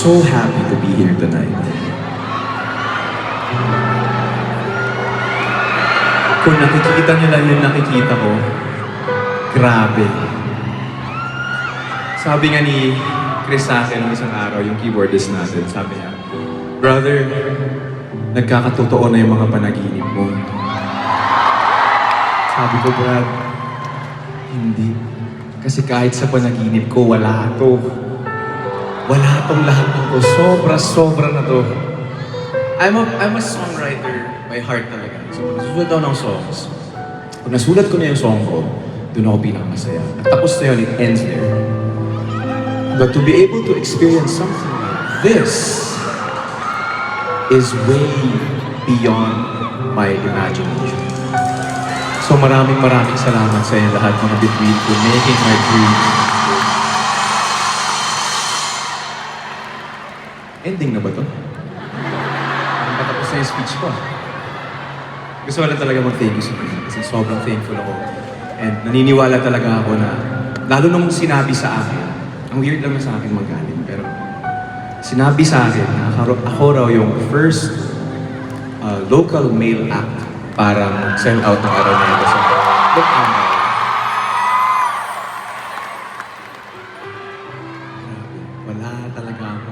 so happy to be here tonight. Kung nakikita niyo lang yung nakikita ko, grabe. Sabi nga ni Chris sa akin nung isang araw, yung keyboardist natin, sabi niya, "Brother, nagkakatotoo na yung mga panaginip mo." Sabi ko, "Brad, hindi. Kasi kahit sa panaginip ko, wala to. Wala tong lahat ng to. Sobra-sobra na to." I'm a songwriter by heart talaga. So, pag nasusulat ako ng songs, pag nasulat ko na yung song ko, doon ako pinakamasaya. At tapos na yun, it ends there. But to be able to experience something like this is way beyond my imagination. So maraming salamat sa inyo lahat mga bituin for making my dreams. Ending na ba to? Patapos na yung speech ko. Gusto ko lang talaga mag-thank you sa inyo kasi sobrang thankful ako. And naniniwala talaga ako na, lalo nung sinabi sa akin, ang weird lang na sa akin magaling, pero sinabi sa akin na ako raw yung first local male act para send out ng Araneta sa Look Amo. Wala talaga ako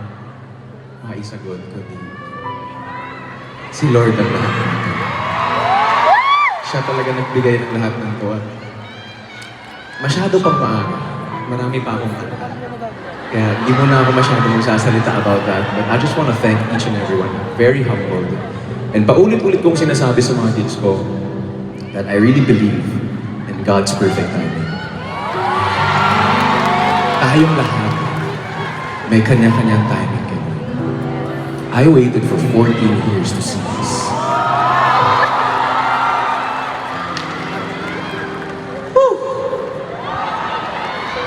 maisagot kundi si Lord ang lahat ng ito. Siya talaga nagbigay ng lahat ng ito. Masyado pang maaga. Marami pa akong kanta. Kaya hindi mo na ako masyado magsasalita about that. But I just want to thank each and everyone. Very humbled. And paulit-ulit kong sinasabi sa mga kids ko that I really believe in God's perfect timing. Tayong lahat may kanya-kanyang timing kay Lord. I waited for 14 years to see this.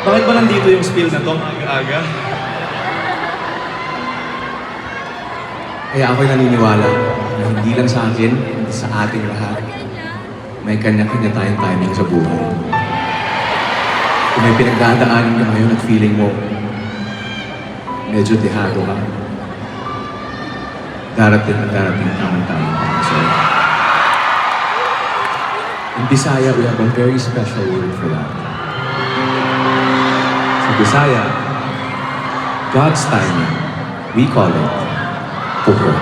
Bakit ba nandito yung spill na to aga-aga? Kaya ako'y naniniwala na hindi lang sa akin, hindi sa ating lahat, may kanya-kanya tayong timing sa buhay. Kung may pinagdadaanan ka ngayon at feeling mo, medyo dehado ka, darating at darating ang tamang timing para sa'yo. In Bisaya, we have a very special word for that. Bisaya, God's timing, we call it Puho.